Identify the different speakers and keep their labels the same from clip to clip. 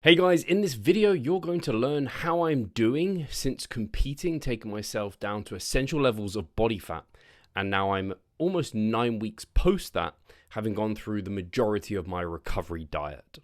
Speaker 1: Hey guys, in this video you're going to learn how I'm doing since competing, taking myself down to essential levels of body fat, and now I'm almost 9 weeks post that, having gone through the majority of my recovery diet.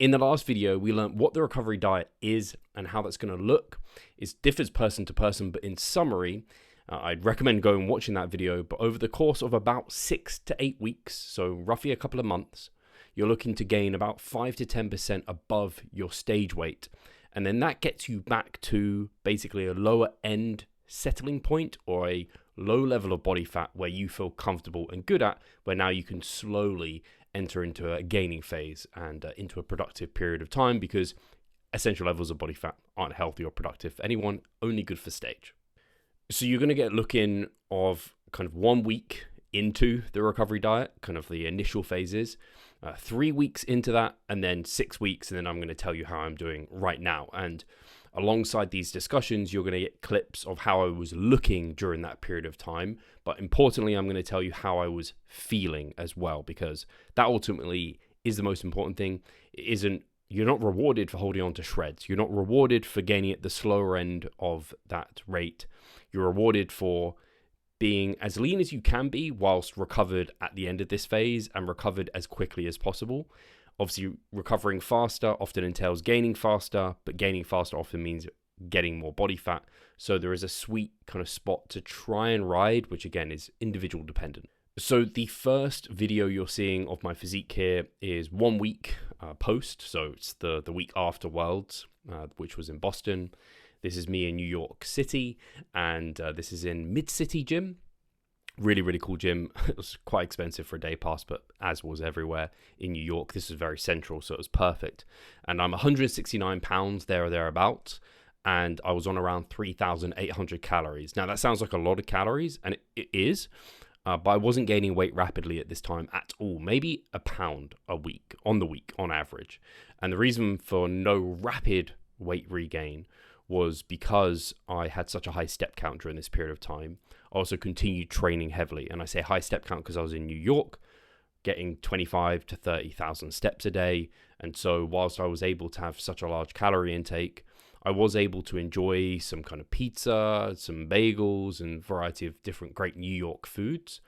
Speaker 1: In the last video we learned what the recovery diet is and how that's going to look. It differs person to person, but in summary, I'd recommend going and watching that video. But over the course of about 6 to 8 weeks, so roughly a couple of months, you're looking to gain about 5 to 10% above your stage weight. And then that gets you back to basically a lower end settling point or a low level of body fat where you feel comfortable and good at, where now you can slowly enter into a gaining phase and into a productive period of time, because essential levels of body fat aren't healthy or productive for anyone, only good for stage. So you're going to get looking of kind of 1 week into the recovery diet, kind of the initial phases, 3 weeks into that, and then 6 weeks, and then I'm going to tell you how I'm doing right now. And alongside these discussions, you're going to get clips of how I was looking during that period of time. But importantly, I'm going to tell you how I was feeling as well, because that ultimately is the most important thing. You're not rewarded for holding on to shreds. You're not rewarded for gaining at the slower end of that rate. You're rewarded for being as lean as you can be whilst recovered at the end of this phase and recovered as quickly as possible. Obviously, recovering faster often entails gaining faster, but gaining faster often means getting more body fat. So there is a sweet kind of spot to try and ride, which again is individual dependent. So the first video you're seeing of my physique here is 1 week post. So it's the week after Worlds, which was in Boston. This is me in New York City, and this is in Mid-City Gym. Really, really cool gym. It was quite expensive for a day pass, but as was everywhere in New York, this was very central, so it was perfect. And I'm 169 pounds there or thereabouts, and I was on around 3,800 calories. Now, that sounds like a lot of calories, and it is, but I wasn't gaining weight rapidly at this time at all. Maybe a pound a week, on average. And the reason for no rapid weight regain was because I had such a high step count during this period of time. I also continued training heavily. And I say high step count because I was in New York, getting 25 to 30,000 steps a day. And so whilst I was able to have such a large calorie intake, I was able to enjoy some kind of pizza, some bagels, and a variety of different great New York foods.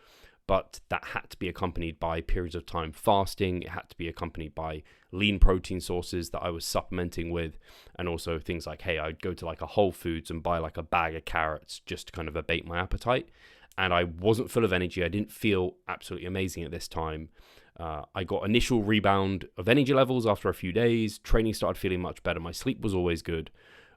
Speaker 1: But that had to be accompanied by periods of time fasting. It had to be accompanied by lean protein sources that I was supplementing with, and also things like, hey, I'd go to like a Whole Foods and buy like a bag of carrots just to kind of abate my appetite. And I wasn't full of energy. I didn't feel absolutely amazing at this time. I got initial rebound of energy levels after a few days. Training started feeling much better. My sleep was always good,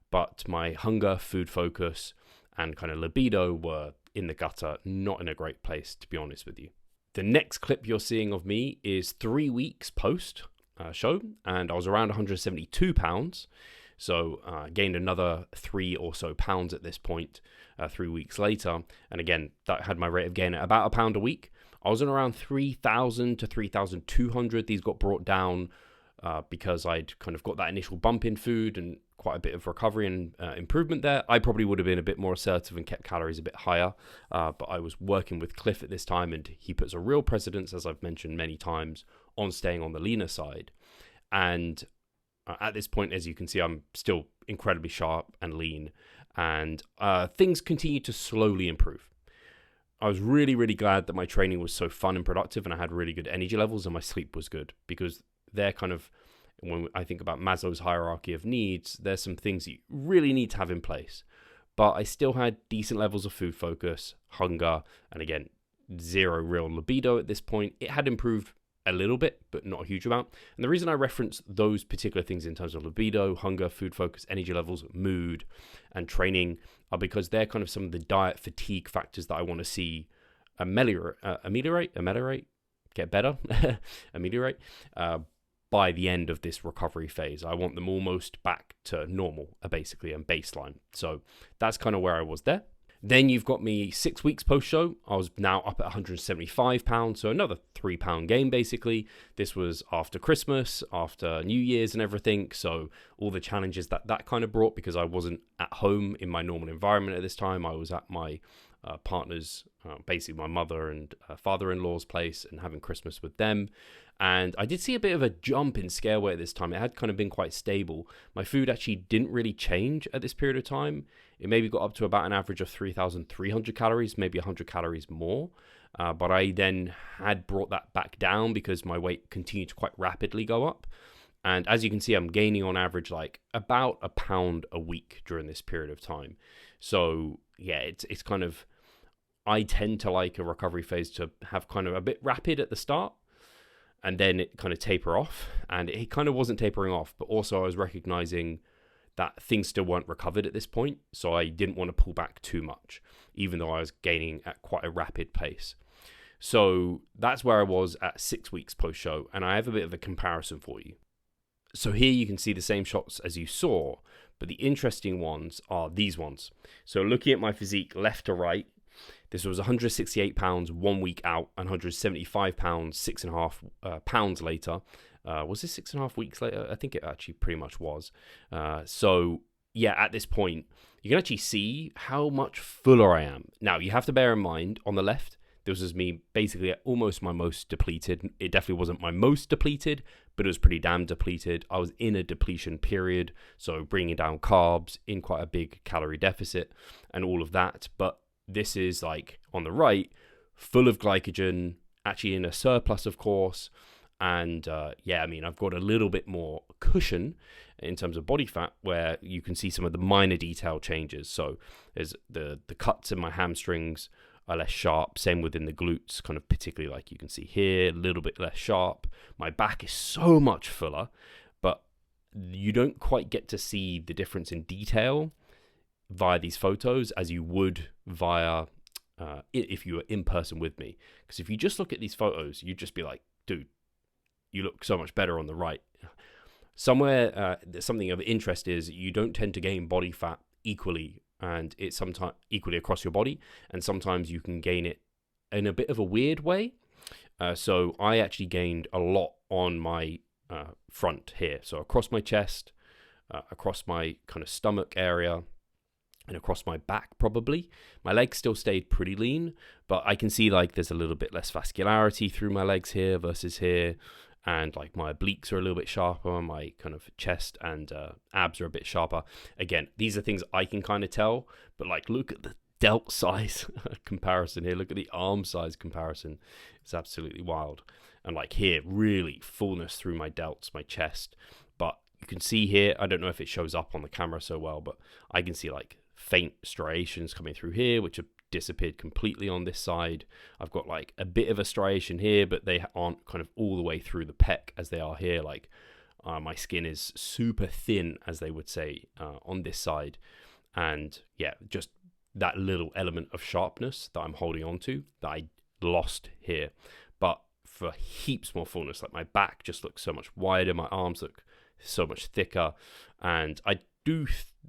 Speaker 1: but my hunger, food focus, and kind of libido were in the gutter, not in a great place, to be honest with you. The next clip you're seeing of me is 3 weeks post show, and I was around 172 pounds. So gained another 3 or so pounds at this point, 3 weeks later. And again, that had my rate of gain at about a pound a week. I was in around 3,000 to 3,200. These got brought down because I'd kind of got that initial bump in food and quite a bit of recovery and improvement there. I probably would have been a bit more assertive and kept calories a bit higher, but I was working with Cliff at this time, and he puts a real precedence, as I've mentioned many times, on staying on the leaner side. And at this point, as you can see, I'm still incredibly sharp and lean, and things continue to slowly improve. I was really, really glad that my training was so fun and productive, and I had really good energy levels, and my sleep was good, because they're kind of, when I think about Maslow's hierarchy of needs, there's some things you really need to have in place. But I still had decent levels of food focus, hunger, and again, zero real libido at this point. It had improved a little bit, but not a huge amount. And the reason I reference those particular things in terms of libido, hunger, food focus, energy levels, mood, and training are because they're kind of some of the diet fatigue factors that I want to see ameliorate, get better, ameliorate, by the end of this recovery phase. I want them almost back to normal, basically, and baseline. So that's kind of where I was there. Then you've got me 6 weeks post-show. I was now up at 175 pounds, so another 3 pound gain, basically. This was after Christmas, after New Year's and everything, so all the challenges that kind of brought, because I wasn't at home in my normal environment at this time. I was at my partner's, basically my mother and father-in-law's place, and having Christmas with them. And I did see a bit of a jump in scale weight this time. It had kind of been quite stable. My food actually didn't really change at this period of time. It maybe got up to about an average of 3,300 calories, maybe 100 calories more. But I then had brought that back down because my weight continued to quite rapidly go up. And as you can see, I'm gaining on average like about a pound a week during this period of time. So yeah, it's kind of, I tend to like a recovery phase to have kind of a bit rapid at the start, and then it kind of taper off. And it kind of wasn't tapering off, but also I was recognizing that things still weren't recovered at this point. So I didn't want to pull back too much, even though I was gaining at quite a rapid pace. So that's where I was at 6 weeks post-show, and I have a bit of a comparison for you. So here you can see the same shots as you saw, but the interesting ones are these ones. So looking at my physique left to right, this was 168 pounds 1 week out, and 175 pounds 6.5 pounds later. Was this 6.5 weeks later? I think it actually pretty much was. So yeah, at this point, you can actually see how much fuller I am. Now, you have to bear in mind, on the left, this was me basically at almost my most depleted. It definitely wasn't my most depleted, but it was pretty damn depleted. I was in a depletion period, so bringing down carbs, in quite a big calorie deficit and all of that. But this is like on the right, full of glycogen, actually in a surplus, of course. And yeah, I mean, I've got a little bit more cushion in terms of body fat, where you can see some of the minor detail changes. So there's the cuts in my hamstrings are less sharp, same within the glutes, kind of particularly like you can see here, a little bit less sharp. My back is so much fuller, but you don't quite get to see the difference in detail via these photos as you would via if you were in person with me. Because if you just look at these photos, you'd just be like, dude, you look so much better on the right. Somewhere something of interest is you don't tend to gain body fat equally, and it's sometimes equally across your body, and sometimes you can gain it in a bit of a weird way. So I actually gained a lot on my front here, so across my chest, across my kind of stomach area, and across my back probably. My legs still stayed pretty lean, but I can see like there's a little bit less vascularity through my legs here versus here. And like my obliques are a little bit sharper, my kind of chest and abs are a bit sharper. Again, these are things I can kind of tell, but like look at the delt size comparison here. Look at the arm size comparison. It's absolutely wild. And like here, really fullness through my delts, my chest. But you can see here, I don't know if it shows up on the camera so well, but I can see like faint striations coming through here, which have disappeared completely on this side. I've got like a bit of a striation here, but they aren't kind of all the way through the pec as they are here. Like my skin is super thin, as they would say, on this side. And yeah, just that little element of sharpness that I'm holding on to that I lost here. But for heaps more fullness, like my back just looks so much wider, my arms look so much thicker, and I do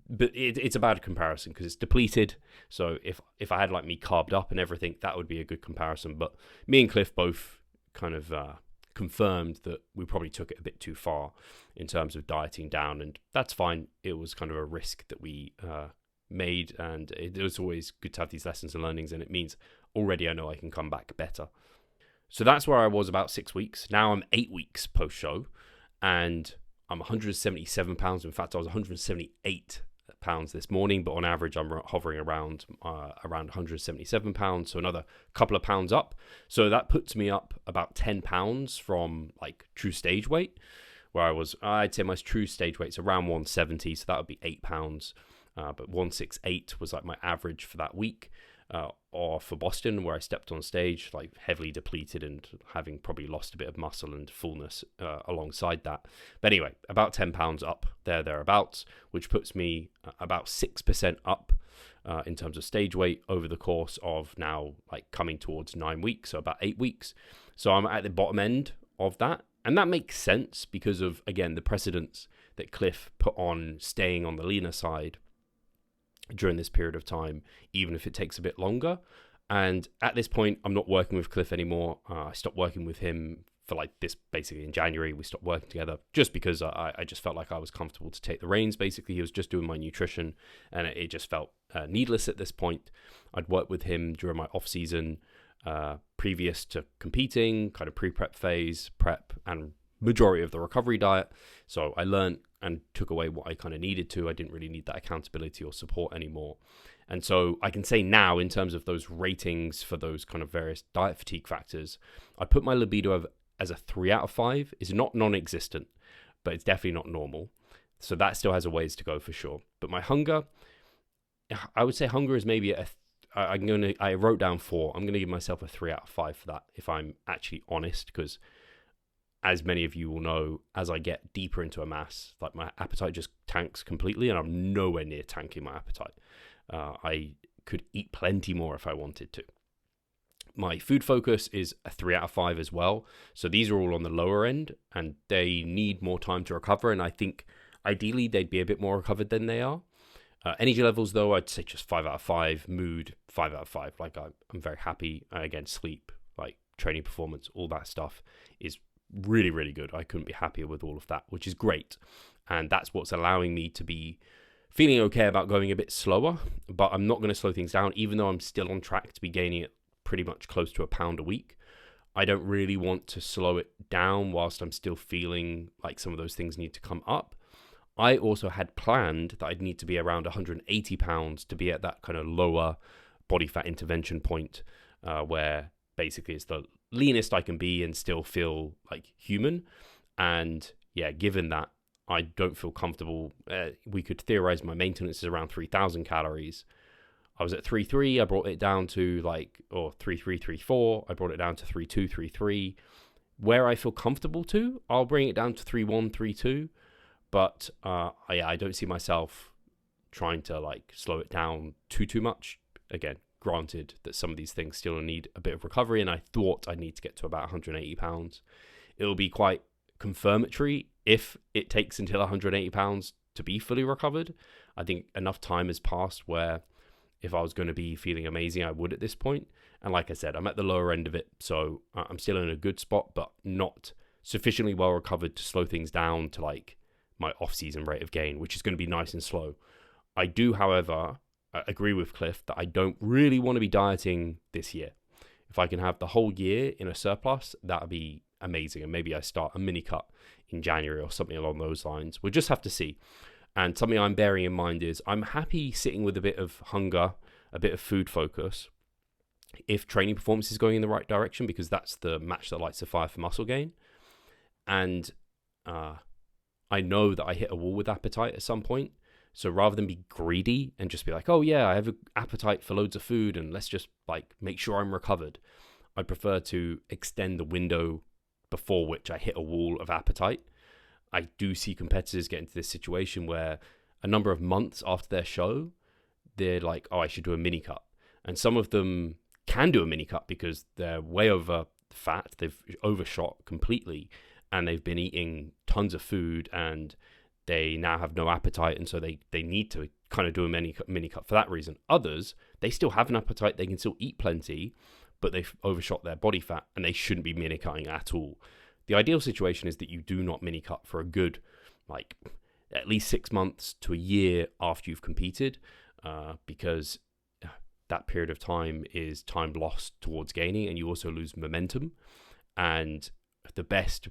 Speaker 1: but it's a bad comparison because it's depleted. So if I had like me carved up and everything, that would be a good comparison. But me and Cliff both kind of confirmed that we probably took it a bit too far in terms of dieting down, and that's fine. It was kind of a risk that we made, and it was always good to have these lessons and learnings, and it means already I know I can come back better. So that's where I was about 6 weeks. Now I'm 8 weeks post-show, and I'm 177 pounds. In fact, I was 178 pounds this morning, but on average, I'm hovering around 177 pounds. So another couple of pounds up. So that puts me up about 10 pounds from like true stage weight, where I'd say my true stage weight's around 170. So that would be 8 pounds. But 168 was like my average for that week. Or for Boston, where I stepped on stage like heavily depleted and having probably lost a bit of muscle and fullness alongside that. But anyway, about 10 pounds up thereabouts, which puts me about 6% up in terms of stage weight over the course of now like coming towards 9 weeks, so about 8 weeks. So I'm at the bottom end of that. And that makes sense because of, again, the precedence that Cliff put on staying on the leaner side during this period of time, even if it takes a bit longer. And at this point, I'm not working with Cliff anymore. I stopped working with him for like this. Basically in January, we stopped working together just because I just felt like I was comfortable to take the reins. Basically, he was just doing my nutrition, and it just felt needless at this point. I'd worked with him during my off season, previous to competing, kind of pre-prep phase, prep, and majority of the recovery diet. So I learned and took away what I kind of needed to. I didn't really need that accountability or support anymore. And so I can say now, in terms of those ratings for those kind of various diet fatigue factors, I put my libido as a 3 out of 5. It's not non-existent, but it's definitely not normal. So that still has a ways to go for sure. But my hunger, I would say hunger is maybe I wrote down 4. I'm going to give myself a 3 out of 5 for that, if I'm actually honest, because as many of you will know, as I get deeper into a mass, like my appetite just tanks completely, and I'm nowhere near tanking my appetite. I could eat plenty more if I wanted to. My food focus is a 3 out of 5 as well. So these are all on the lower end, and they need more time to recover. And I think ideally they'd be a bit more recovered than they are. Energy levels, though, I'd say just 5 out of 5. Mood, 5 out of 5. Like I'm very happy. Again, sleep, like training performance, all that stuff is really, really good. I couldn't be happier with all of that, which is great. And that's what's allowing me to be feeling okay about going a bit slower, but I'm not going to slow things down, even though I'm still on track to be gaining it pretty much close to £1 a week. I don't really want to slow it down whilst I'm still feeling like some of those things need to come up. I also had planned that I'd need to be around 180 pounds to be at that kind of lower body fat intervention point, where basically it's the leanest I can be and still feel like human. And yeah, given that I don't feel comfortable, we could theorize my maintenance is around 3,000 calories. I was at 3.3, I brought it down to 3.3, 3.4, I brought it down to 3.2, 3.3. Where I feel comfortable to, I'll bring it down to 3.1, 3.2. But I don't see myself trying to slow it down too much. Again, granted that some of these things still need a bit of recovery, and I thought I'd need to get to about 180 pounds. It'll be quite confirmatory if it takes until 180 pounds to be fully recovered. I think enough time has passed where if I was going to be feeling amazing, I would at this point. And like I said, I'm at the lower end of it, so I'm still in a good spot, but not sufficiently well recovered to slow things down to my off-season rate of gain, which is going to be nice and slow. I do, however, agree with Cliff that I don't really want to be dieting this year. If I can have the whole year in a surplus, that would be amazing. And maybe I start a mini cut in January or something along those lines. We'll just have to see. And something I'm bearing in mind is I'm happy sitting with a bit of hunger, a bit of food focus, if training performance is going in the right direction, because that's the match that lights the fire for muscle gain. And I know that I hit a wall with appetite at some point. So rather than be greedy and just be like, oh yeah, I have an appetite for loads of food and let's just make sure I'm recovered, I prefer to extend the window before which I hit a wall of appetite. I do see competitors get into this situation where a number of months after their show, they're like, oh, I should do a mini cut. And some of them can do a mini cut because they're way over fat, they've overshot completely, and they've been eating tons of food and they now have no appetite, and so they need to kind of do a mini cut for that reason. Others, they still have an appetite, they can still eat plenty, but they've overshot their body fat and they shouldn't be mini cutting at all. The ideal situation is that you do not mini cut for a good, at least 6 months to a year after you've competed, because that period of time is time lost towards gaining, and you also lose momentum. And the best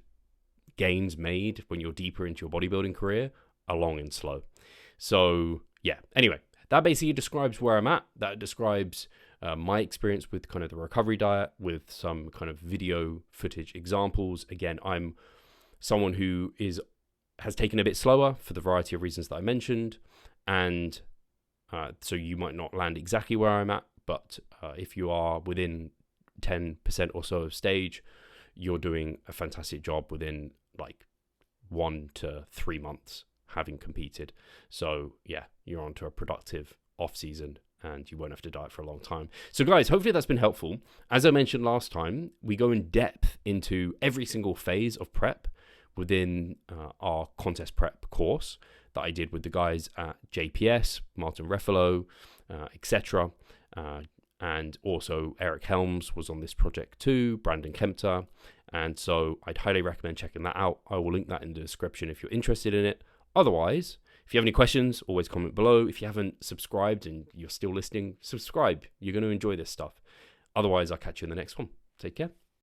Speaker 1: gains made when you're deeper into your bodybuilding career are long and slow. So yeah, anyway, that basically describes where I'm at. That describes my experience with kind of the recovery diet, with some kind of video footage examples. Again, I'm someone who has taken a bit slower for the variety of reasons that I mentioned, and so you might not land exactly where I'm at, but if you are within 10% or so of stage, you're doing a fantastic job within 1 to 3 months having competed. So yeah, you're onto a productive off season and you won't have to diet for a long time. So guys, hopefully that's been helpful. As I mentioned last time, we go in depth into every single phase of prep within our contest prep course that I did with the guys at JPS, Martin Refalo, etc. And also Eric Helms was on this project too, Brandon Kempter, And so I'd highly recommend checking that out. I will link that in the description if you're interested in it. Otherwise, if you have any questions, always comment below. If you haven't subscribed and you're still listening, subscribe. You're going to enjoy this stuff. Otherwise, I'll catch you in the next one. Take care.